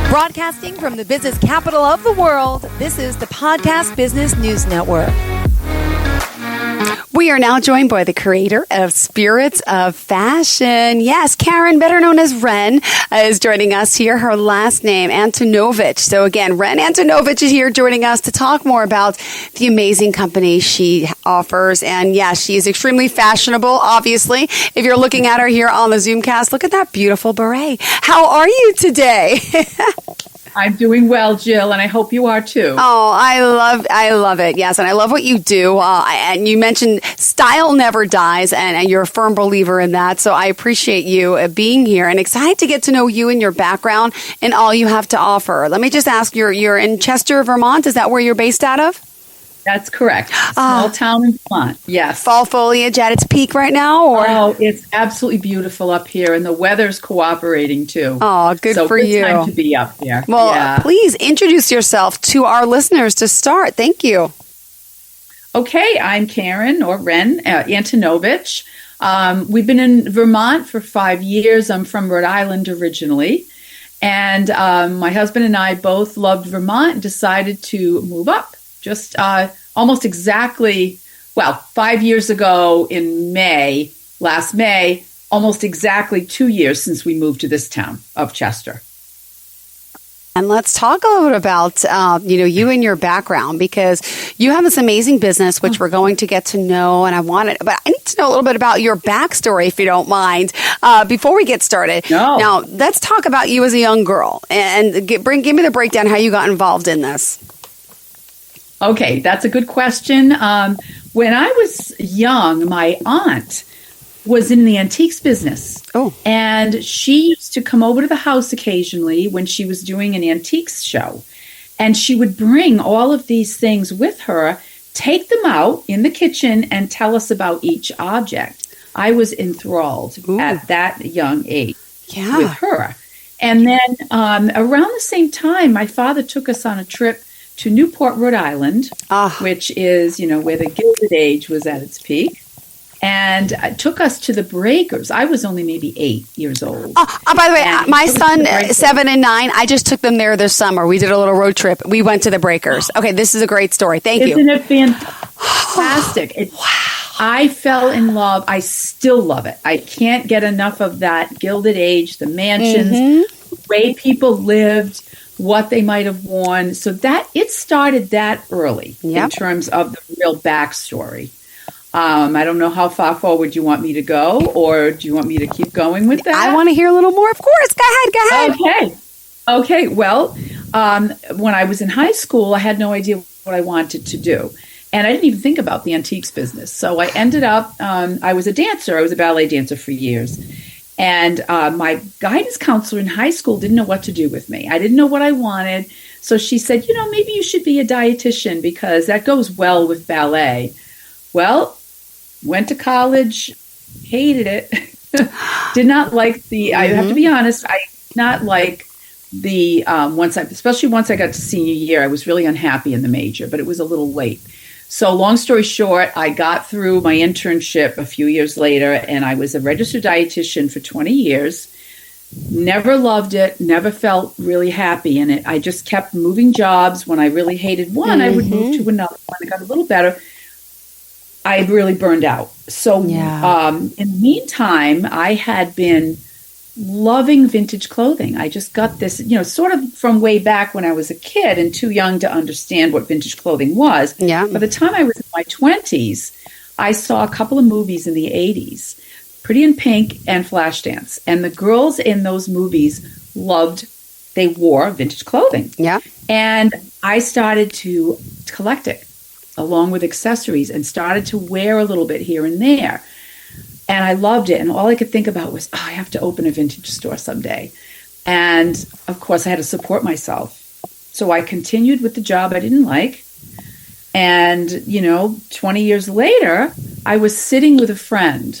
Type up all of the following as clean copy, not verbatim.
Broadcasting from the business capital of the world, this is the Podcast Business News Network. We are now joined by the creator of Spirits of Fashion. Yes, Karen, better known as Ren, is joining us here. Her last name, Antonowicz. So again, Ren Antonowicz is here joining us to talk more about the amazing company she offers. And yes, she is extremely fashionable, obviously. If you're looking at her here on the Zoomcast, look at that beautiful beret. How are you today? I'm doing well, Jill, and I hope you are too. Oh, I love it. Yes, and I love what you do. And you mentioned style never dies, and you're a firm believer in that. So I appreciate you being here and excited to get to know you and your background and all you have to offer. Let me just ask, you're in Chester, Vermont. Is that where you're based out of? That's correct. Small town in Vermont. Yes. Fall foliage at its peak right now? Or? Oh, it's absolutely beautiful up here, and the weather's cooperating too. Oh, good for you. So good time to be up there. Well, please introduce yourself to our listeners to start. Thank you. Okay, I'm Karen, or Ren Antonowicz. We've been in Vermont for 5 years. I'm from Rhode Island originally. And my husband and I both loved Vermont and decided to move up. Just almost exactly, 5 years ago in last May, almost exactly 2 years since we moved to this town of Chester. And let's talk a little bit about, you and your background, because you have this amazing business, which we're going to get to know. And but I need to know a little bit about your backstory, if you don't mind, before we get started. No. Now, let's talk about you as a young girl and give me the breakdown how you got involved in this. Okay, that's a good question. When I was young, my aunt was in the antiques business. Oh. And she used to come over to the house occasionally when she was doing an antiques show. And she would bring all of these things with her, take them out in the kitchen, and tell us about each object. I was enthralled at that young age with her. And then around the same time, my father took us on a trip to Newport, Rhode Island, which is, where the Gilded Age was at its peak, and took us to the Breakers. I was only maybe 8 years old. By the way, my son, 7 and 9, I just took them there this summer. We did a little road trip. We went to the Breakers. Okay, this is a great story. Thank you. Isn't it fantastic? I fell in love. I still love it. I can't get enough of that Gilded Age, the mansions, the way people lived, what they might have worn. So that it started that early in terms of the real backstory. I don't know how far forward you want me to go, or do you want me to keep going with that? I want to hear a little more, of course. Go ahead. Okay. Well, when I was in high school, I had no idea what I wanted to do. And I didn't even think about the antiques business. So I ended up, I was a dancer. I was a ballet dancer for years. And my guidance counselor in high school didn't know what to do with me. I didn't know what I wanted. So she said, maybe you should be a dietitian because that goes well with ballet. Well, went to college, hated it. Did not like I have to be honest, I did not like especially once I got to senior year, I was really unhappy in the major, but it was a little late. So long story short, I got through my internship a few years later, and I was a registered dietitian for 20 years. Never loved it, never felt really happy in it. I just kept moving jobs. When I really hated one, I would move to another one. It got a little better. I really burned out. So in the meantime, I had been loving vintage clothing. I just got this, sort of from way back when I was a kid and too young to understand what vintage clothing was. Yeah. By the time I was in my 20s, I saw a couple of movies in the 80s, Pretty in Pink and Flashdance. And the girls in those movies they wore vintage clothing. Yeah. And I started to collect it along with accessories and started to wear a little bit here and there. And I loved it. And all I could think about was, I have to open a vintage store someday. And of course, I had to support myself. So I continued with the job I didn't like. And, 20 years later, I was sitting with a friend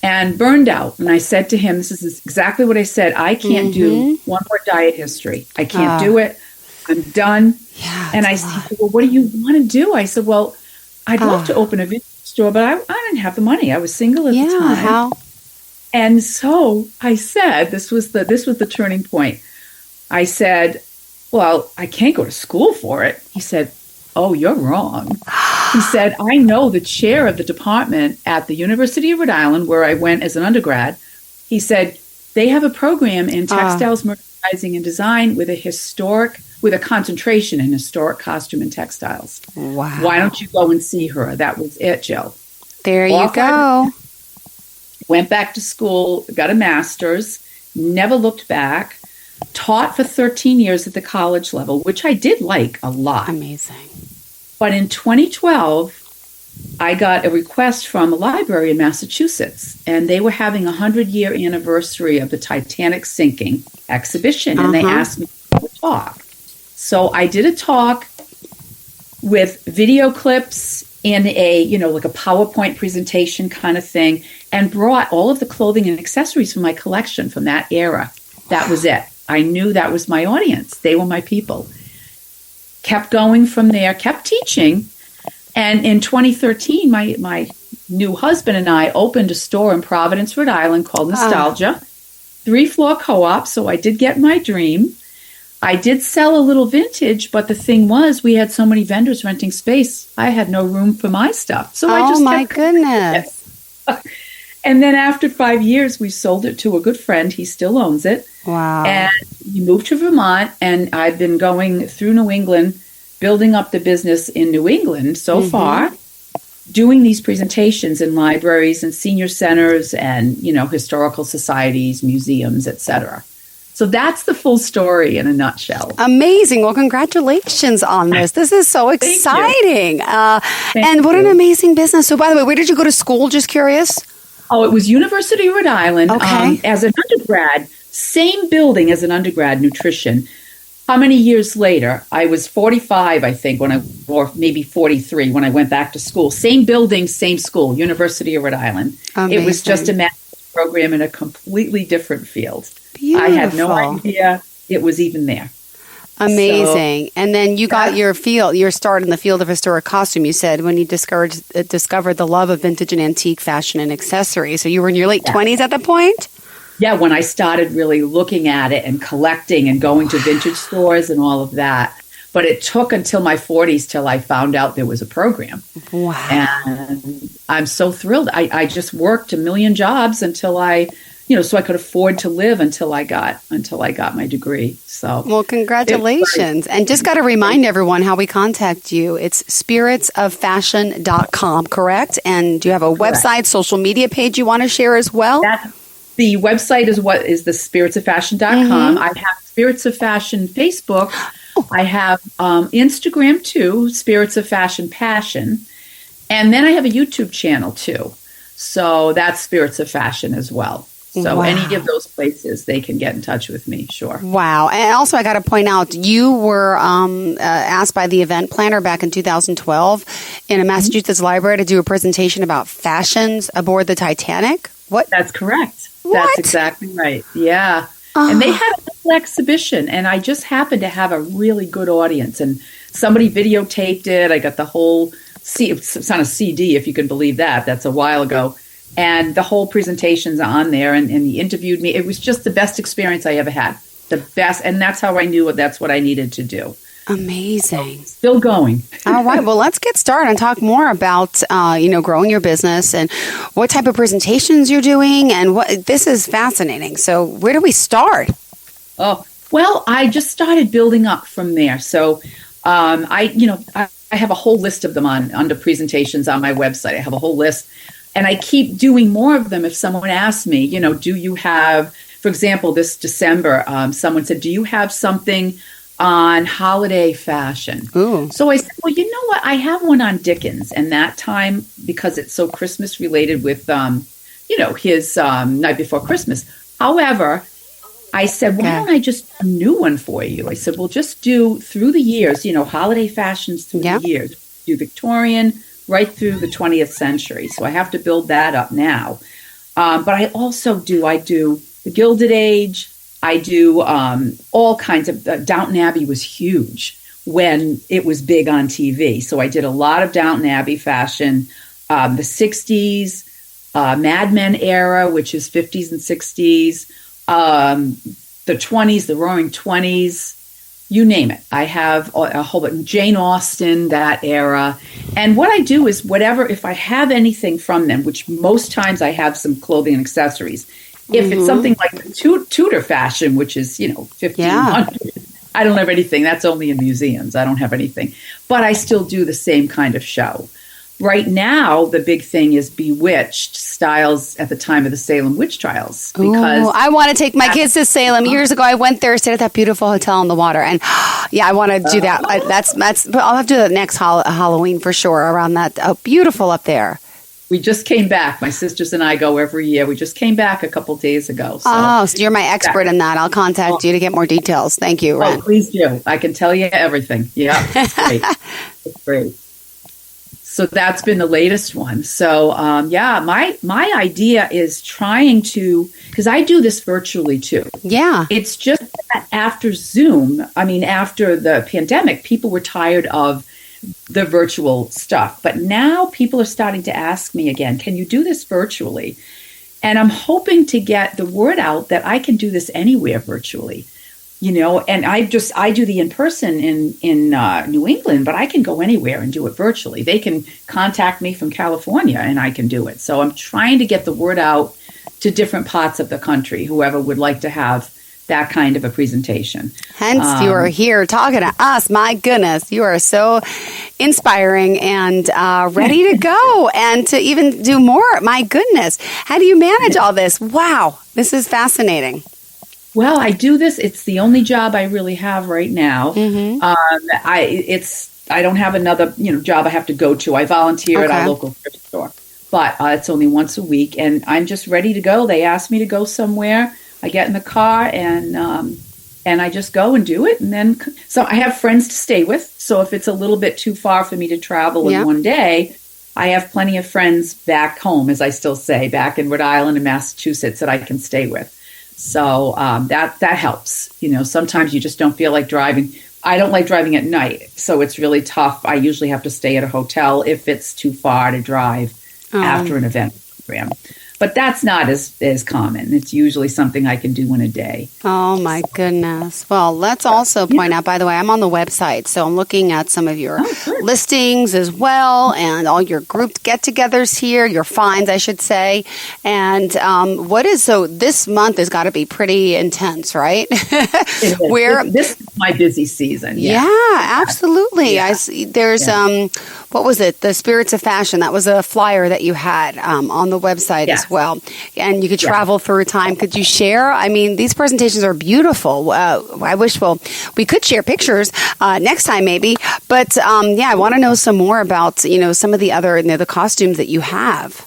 and burned out. And I said to him, this is exactly what I said. I can't do one more diet history. I can't do it. I'm done. Yeah, and he said, well, what do you want to do? I said, well, I'd love to open a vintage store, but I didn't have the money. I was single at the time. How? And so I said, this was the turning point. I said, well, I can't go to school for it. He said, oh, you're wrong. He said, I know the chair of the department at the University of Rhode Island, where I went as an undergrad. He said, they have a program in textiles, merchandising, and design with a concentration in historic costume and textiles. Wow. Why don't you go and see her? That was it, Jill. There you go. Went back to school, got a master's, never looked back, taught for 13 years at the college level, which I did like a lot. Amazing. But in 2012, I got a request from a library in Massachusetts, and they were having a 100-year anniversary of the Titanic sinking exhibition, and they asked me to do a talk. So I did a talk with video clips and like a PowerPoint presentation kind of thing, and brought all of the clothing and accessories from my collection from that era. That was it. I knew that was my audience. They were my people. Kept going from there, kept teaching. And in 2013, my new husband and I opened a store in Providence, Rhode Island called Nostalgia, 3-floor co-op. So I did get my dream. I did sell a little vintage, but the thing was, we had so many vendors renting space, I had no room for my stuff. So I just kept goodness. And then after 5 years, we sold it to a good friend. He still owns it. Wow. And we moved to Vermont, and I've been going through New England, building up the business in New England so far, doing these presentations in libraries and senior centers and, historical societies, museums, etc. So that's the full story in a nutshell. Amazing. Well, congratulations on this. This is so exciting. And what an amazing business. So, by the way, where did you go to school? Just curious. Oh, it was University of Rhode Island. Okay. As an undergrad, same building as an undergrad, nutrition. How many years later? I was 45, I think, or maybe 43 when I went back to school. Same building, same school, University of Rhode Island. Amazing. It was just a master's program in a completely different field. Beautiful. I had no idea it was even there. Amazing. So, and then you got your start in the field of historic costume, you said, when you discovered the love of vintage and antique fashion and accessories. So you were in your late 20s at that point? Yeah, when I started really looking at it and collecting and going to vintage stores and all of that. But it took until my 40s till I found out there was a program. Wow. And I'm so thrilled. I just worked a million jobs until so I could afford to live until I got my degree. So, well, congratulations. And just got to remind everyone how we contact you. It's spiritsoffashion.com, correct? And do you have a website, social media page you want to share as well? The website is the spiritsoffashion.com. I have Spirits of Fashion Facebook. I have Instagram too, Spirits of Fashion Passion. And then I have a YouTube channel too. So that's Spirits of Fashion as well. So any of those places, they can get in touch with me, sure. Wow. And also, I got to point out, you were asked by the event planner back in 2012 in a Massachusetts library to do a presentation about fashions aboard the Titanic. What? That's correct. What? That's exactly right. Yeah. And they had a little exhibition, and I just happened to have a really good audience. And somebody videotaped it. I got the whole, it's on a CD, if you can believe that. That's a while ago. And the whole presentation's on there, and he interviewed me. It was just the best experience I ever had. The best. And that's how I knew that's what I needed to do. Amazing. Still going. All right. Well, let's get started and talk more about, growing your business and what type of presentations you're doing. And this is fascinating. So where do we start? Oh, well, I just started building up from there. So I have a whole list of them under presentations on my website. I have a whole list. And I keep doing more of them if someone asks me, do you have, for example, this December, someone said, do you have something on holiday fashion? Ooh. So I said, well, you know what? I have one on Dickens. And that time, because it's so Christmas related with, his Night Before Christmas. However, I said, why don't I just do a new one for you? I said, well, just do through the years, holiday fashions through the years. Do Victorian, right through the 20th century. So I have to build that up now. But I also do the Gilded Age. I do all kinds of, Downton Abbey was huge when it was big on TV. So I did a lot of Downton Abbey fashion. the 60s, Mad Men era, which is 50s and 60s, the 20s, the Roaring 20s, you name it. I have a whole bit, Jane Austen, that era. And what I do is if I have anything from them, which most times I have some clothing and accessories. If it's something like the Tudor fashion, which is, 1500, I don't have anything. That's only in museums. I don't have anything. But I still do the same kind of show. Right now, the big thing is Bewitched styles at the time of the Salem witch trials. Because I want to take my kids to Salem. Years ago, I went there, stayed at that beautiful hotel on the water, and I want to do that. But I'll have to do that next Halloween for sure. Around that, beautiful up there. We just came back. My sisters and I go every year. We just came back a couple days ago. So you're my expert in that. I'll contact you to get more details. Thank you, Ren. Oh, please do. I can tell you everything. Yeah, it's great. It's great. So that's been the latest one. So, my idea is trying to, because I do this virtually too. Yeah. It's just that after after the pandemic, people were tired of the virtual stuff. But now people are starting to ask me again, can you do this virtually? And I'm hoping to get the word out that I can do this anywhere virtually. And I do the in-person in New England, but I can go anywhere and do it virtually. They can contact me from California and I can do it. So I'm trying to get the word out to different parts of the country, whoever would like to have that kind of a presentation. Hence, you are here talking to us. My goodness, you are so inspiring and ready to go and to even do more. My goodness. How do you manage all this? Wow, this is fascinating. Well, I do this. It's the only job I really have right now. Mm-hmm. I don't have another job I have to go to. I volunteer at our local thrift store, but it's only once a week, and I'm just ready to go. They ask me to go somewhere. I get in the car and I just go and do it. And then I have friends to stay with. So if it's a little bit too far for me to travel in one day, I have plenty of friends back home, as I still say, back in Rhode Island and Massachusetts that I can stay with. So that helps. Sometimes you just don't feel like driving. I don't like driving at night, so it's really tough. I usually have to stay at a hotel if it's too far to drive after an event program. But that's not as common. It's usually something I can do in a day. Oh, my goodness. Well, let's also point out, by the way, I'm on the website, so I'm looking at some of your listings as well and all your group get-togethers here, your finds, I should say. And so this month has got to be pretty intense, right? This is my busy season. Yeah, absolutely. Yeah. I see there's, what was it? The Spirits of Fashion. That was a flyer that you had on the website as well. And you could travel through time. Could you share? I mean, these presentations are beautiful. I wish, we could share pictures next time maybe. But I want to know some more about, some of the other, the costumes that you have.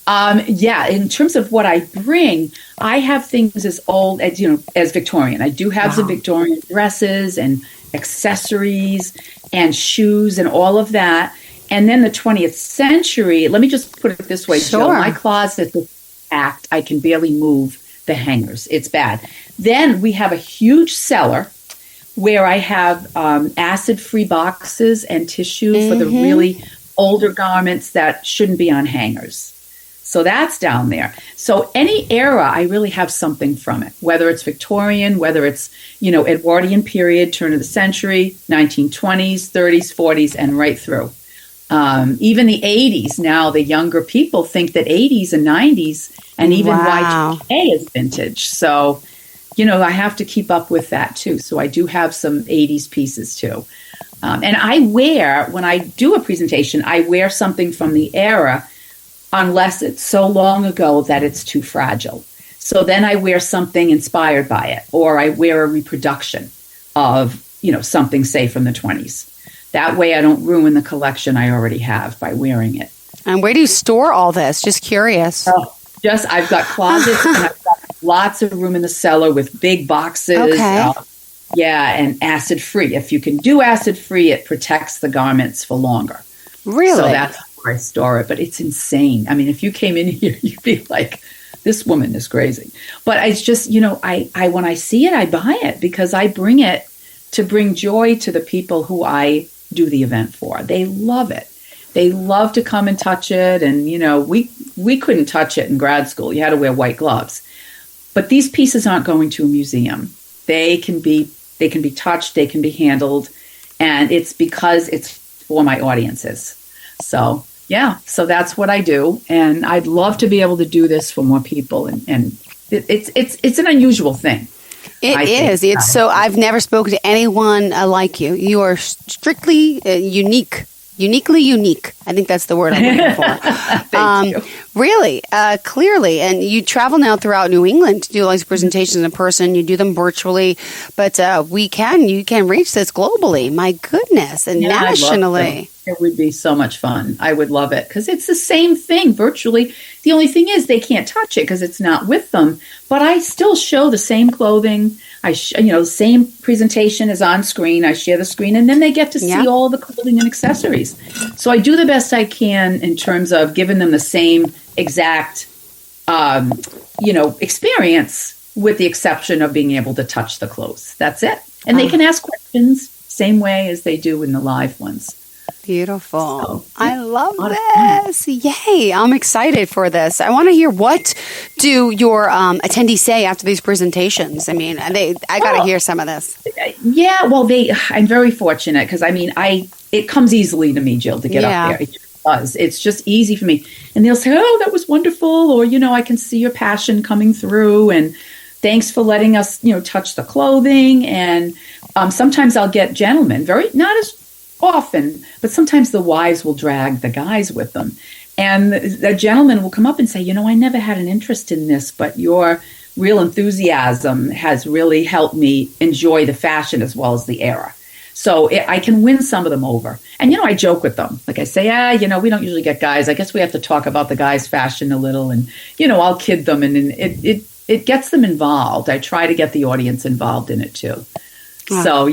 In terms of what I bring, I have things as old as Victorian. I do have some Victorian dresses and accessories and shoes and all of that. And then the 20th century, let me just put it this way, Jill. My closet is packed. I can barely move the hangers. It's bad. Then we have a huge cellar where I have acid-free boxes and tissue for the really older garments that shouldn't be on hangers. So that's down there. So any era, I really have something from it, whether it's Victorian, whether it's, Edwardian period, turn of the century, 1920s, 30s, 40s, and right through. Even the 80s. Now, the younger people think that 80s and 90s and even Y2K is vintage. So, I have to keep up with that too. So I do have some 80s pieces too. And when I do a presentation, I wear something from the era unless it's so long ago that it's too fragile. So then I wear something inspired by it, or I wear a reproduction of, something, say, from the 20s. That way I don't ruin the collection I already have by wearing it. And where do you store all this? Just curious. I've got closets and I've got lots of room in the cellar with big boxes. Okay. And acid-free. If you can do acid-free, it protects the garments for longer. Really? So that's I store it, but it's insane. I mean, if you came in here, you'd be like, this woman is crazy. But it's just, I when I see it, I buy it because I bring it to bring joy to the people who I do the event for. They love it. They love to come and touch it. And, we couldn't touch it in grad school. You had to wear white gloves. But these pieces aren't going to a museum. They can be touched, they can be handled, and it's because it's for my audiences. So, so that's what I do, and I'd love to be able to do this for more people, and it's an unusual thing. It is. It's so I've never spoken to anyone like you. You are strictly unique. Uniquely unique. I think that's the word I'm looking for. Thank you. Really, clearly. And you travel now throughout New England to do these presentations in person. You do them virtually. But you can reach this globally. My goodness. And nationally. It would be so much fun. I would love it because it's the same thing virtually. The only thing is they can't touch it because it's not with them. But I still show the same clothing. The same presentation is on screen. I share the screen, and then they get to see all the clothing and accessories. So I do the best I can in terms of giving them the same exact, experience, with the exception of being able to touch the clothes. That's it. And they can ask questions same way as they do in the live ones. Beautiful. So, I love this. Yay. I'm excited for this. I want to hear, what do your attendees say after these presentations? I mean, I got to hear some of this. Yeah, well, I'm very fortunate because, it comes easily to me, Jill, to get up there. It just does. It's just easy for me. And they'll say, oh, that was wonderful. Or, I can see your passion coming through. And thanks for letting us, touch the clothing. And sometimes I'll get gentlemen, not as often, but sometimes the wives will drag the guys with them. And the gentleman will come up and say, I never had an interest in this, but your real enthusiasm has really helped me enjoy the fashion as well as the era. So I can win some of them over. And, I joke with them. Like I say, we don't usually get guys. I guess we have to talk about the guys' fashion a little. And, I'll kid them. And it gets them involved. I try to get the audience involved in it, too. Wow. So,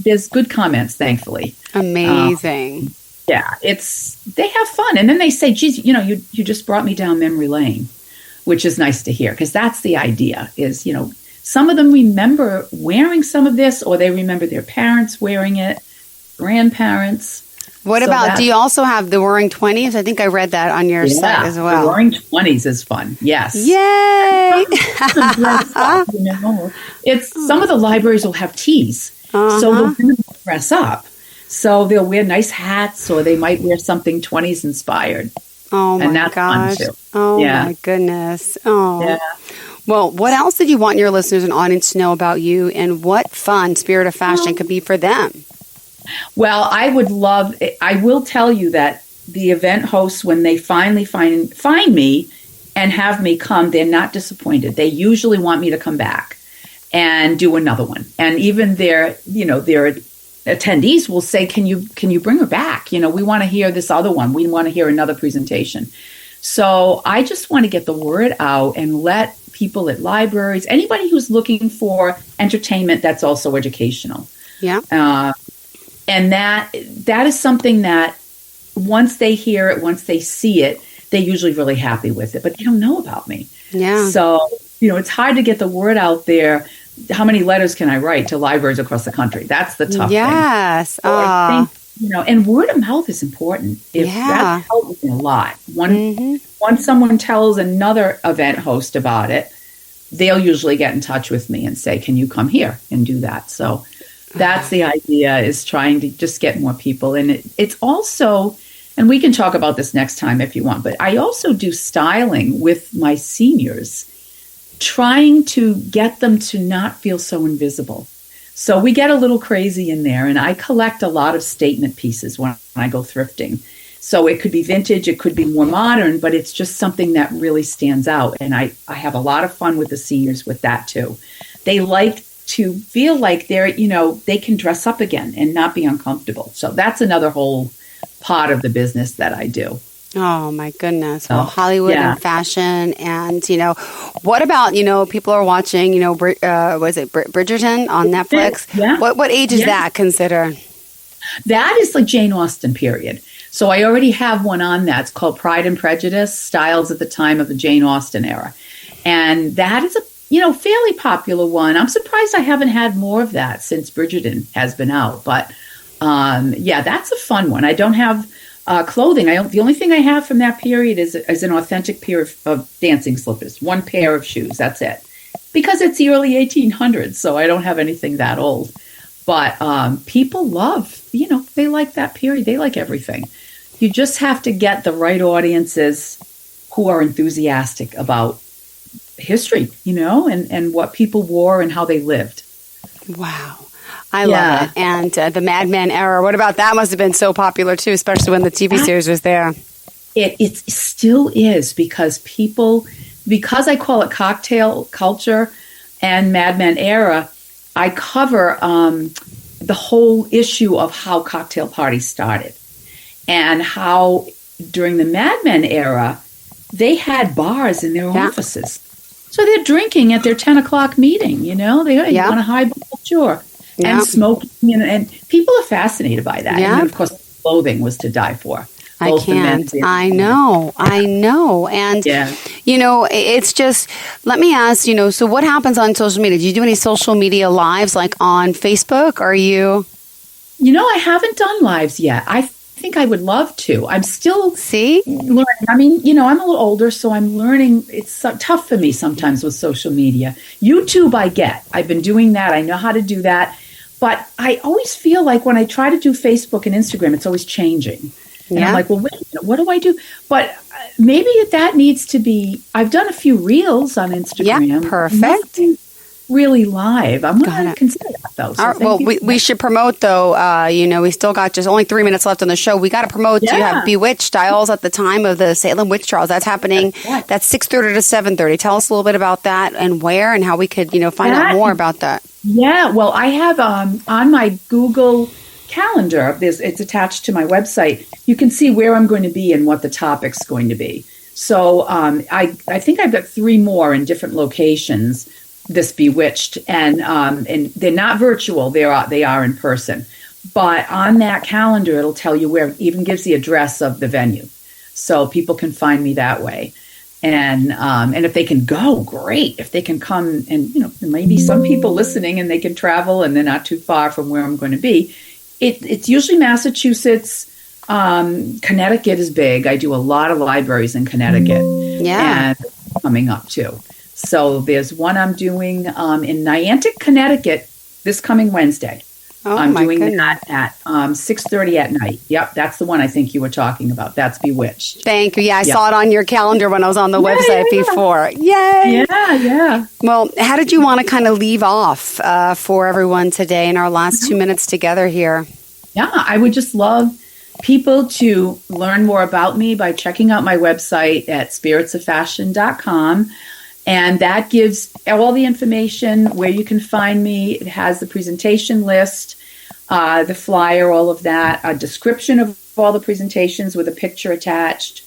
there's good comments, thankfully. Amazing. They have fun. And then they say, geez, you just brought me down memory lane, which is nice to hear, because that's the idea is, some of them remember wearing some of this, or they remember their parents wearing it, grandparents. What about, do you also have the Roaring 20s? I think I read that on your site as well. The Roaring 20s is fun. Yes. Yay! It's some of the libraries will have teas, so the women will dress up. So they'll wear nice hats, or they might wear something 20s inspired. Oh my and that's gosh! Fun too. Oh my goodness! Oh. Yeah. Well, what else did you want your listeners and audience to know about you, and what fun Spirit of Fashion could be for them? Well, I will tell you that the event hosts, when they finally find me and have me come, they're not disappointed. They usually want me to come back and do another one. And even their attendees will say, can you bring her back? We want to hear this other one. We want to hear another presentation. So I just want to get the word out and let people at libraries, anybody who's looking for entertainment that's also educational. Yeah. And that is something that once they hear it, once they see it, they're usually really happy with it, but they don't know about me. Yeah. So, it's hard to get the word out there. How many letters can I write to libraries across the country? That's the tough thing. Yes. So I think, and word of mouth is important. That helps me a lot. Once someone tells another event host about it, they'll usually get in touch with me and say, can you come here and do that? So that's the idea, is trying to just get more people. And it's also, and we can talk about this next time if you want, but I also do styling with my seniors, trying to get them to not feel so invisible. So we get a little crazy in there, and I collect a lot of statement pieces when I go thrifting. So it could be vintage, it could be more modern, but it's just something that really stands out. And I have a lot of fun with the seniors with that too. They like to feel like they can dress up again and not be uncomfortable. So that's another whole part of the business that I do. Oh my goodness. Well, Hollywood and fashion. And, what about, people are watching, was it Bridgerton on Netflix? Yeah. What age is that considered? That is like Jane Austen period. So I already have one on that. It's called Pride and Prejudice, Styles at the Time of the Jane Austen Era. And that is a fairly popular one. I'm surprised I haven't had more of that since Bridgerton has been out. But, that's a fun one. I don't have clothing. The only thing I have from that period is an authentic pair of dancing slippers, one pair of shoes. That's it. Because it's the early 1800s, so I don't have anything that old. But people love, they like that period. They like everything. You just have to get the right audiences who are enthusiastic about history, and what people wore and how they lived. Wow. I love it. And the Mad Men era, what about that? Must have been so popular too, especially when the TV series was there. It still is because I call it cocktail culture and Mad Men era, I cover the whole issue of how cocktail parties started and how during the Mad Men era, they had bars in their offices. So they're drinking at their 10 o'clock meeting, they want a highball, sure. And smoking, and people are fascinated by that. Yeah. And of course, clothing was to die for. I can't. I know. And, it's just, let me ask, so what happens on social media? Do you do any social media lives like on Facebook? Are you? I haven't done lives yet. I think I would love to. I'm still learning. I mean, I'm a little older, so I'm learning. It's tough for me sometimes with social media. YouTube, I've been doing that. I know how to do that. But I always feel like when I try to do Facebook and Instagram, it's always changing. And I'm like, well, wait a minute, what do I do? But maybe that needs to be, I've done a few reels on Instagram. Yeah, perfect. Really live. I'm going to consider that, though. So well, we should promote, though. We still got just only 3 minutes left on the show. We got to promote. You have Bewitched Dials at the time of the Salem witch trials. That's happening. That's 6:30 to 7:30. Tell us a little bit about that and where and how we could, find out more about that. Yeah. Well, I have on my Google Calendar. It's attached to my website. You can see where I'm going to be and what the topic's going to be. So I think I've got 3 more in different locations. This Bewitched, and they're not virtual; they are in person. But on that calendar, it'll tell you where. It even gives the address of the venue, so people can find me that way. And if they can go, great. If they can come, and maybe some people listening, and they can travel, and they're not too far from where I'm going to be. It's usually Massachusetts. Connecticut is big. I do a lot of libraries in Connecticut, and coming up too. So there's one I'm doing in Niantic, Connecticut, this coming Wednesday. I'm doing that at 6:30 at night. Yep, that's the one I think you were talking about. That's Bewitched. Thank you. Yeah, I saw it on your calendar when I was on the website before. Yay! Yeah. Well, how did you want to kind of leave off for everyone today in our last 2 minutes together here? Yeah, I would just love people to learn more about me by checking out my website at spiritsoffashion.com. And that gives all the information where you can find me. It has the presentation list, the flyer, all of that, a description of all the presentations with a picture attached.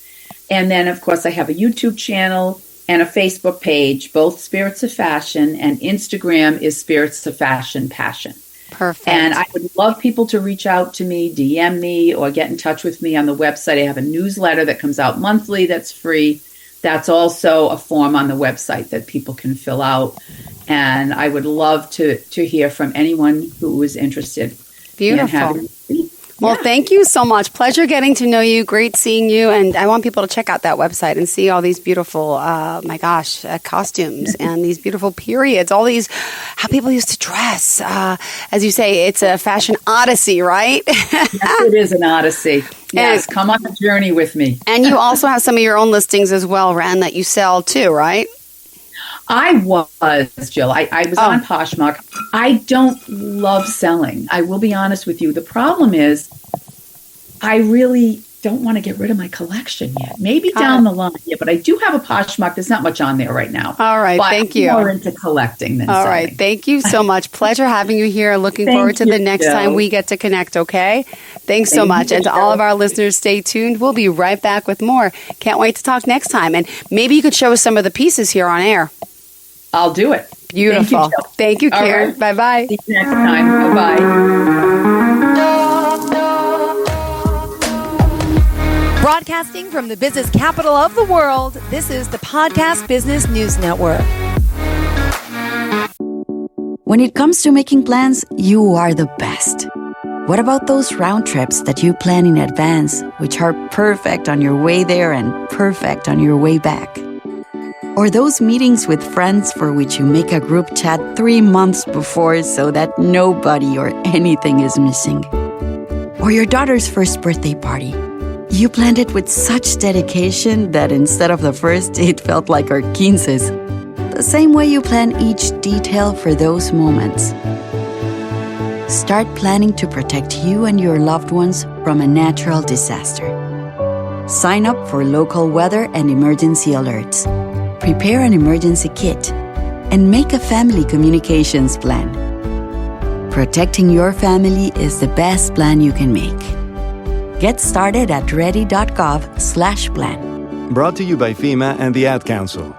And then, of course, I have a YouTube channel and a Facebook page, both Spirits of Fashion, and Instagram is Spirits of Fashion Passion. Perfect. And I would love people to reach out to me, DM me, or get in touch with me on the website. I have a newsletter that comes out monthly that's free. That's also a form on the website that people can fill out. And I would love to hear from anyone who is interested. Beautiful. Well, thank you so much. Pleasure getting to know you. Great seeing you. And I want people to check out that website and see all these beautiful, costumes and these beautiful periods, all these, how people used to dress. As you say, it's a fashion odyssey, right? Yes, it is an odyssey. Yes, come on the journey with me. And you also have some of your own listings as well, Ren, that you sell too, right? I was, Jill. I was on Poshmark. I don't love selling. I will be honest with you. The problem is I really don't want to get rid of my collection yet. Maybe down the line, but I do have a Poshmark. There's not much on there right now. All right, thank you. I'm more into collecting than selling. All right, thank you so much. Pleasure having you here. Looking forward to the next time we get to connect, okay? Thanks so much. And to all of our listeners, stay tuned. We'll be right back with more. Can't wait to talk next time. And maybe you could show us some of the pieces here on air. I'll do it. Beautiful. Thank you, Karen. Right. Bye-bye. See you next time. Bye-bye. Broadcasting from the business capital of the world, this is the Podcast Business News Network. When it comes to making plans, you are the best. What about those round trips that you plan in advance, which are perfect on your way there and perfect on your way back? Or those meetings with friends for which you make a group chat 3 months before so that nobody or anything is missing? Or your daughter's first birthday party. You planned it with such dedication that instead of the first, it felt like our 15s. The same way you plan each detail for those moments. Start planning to protect you and your loved ones from a natural disaster. Sign up for local weather and emergency alerts. Prepare an emergency kit. And make a family communications plan. Protecting your family is the best plan you can make. Get started at ready.gov/plan. Brought to you by FEMA and the Ad Council.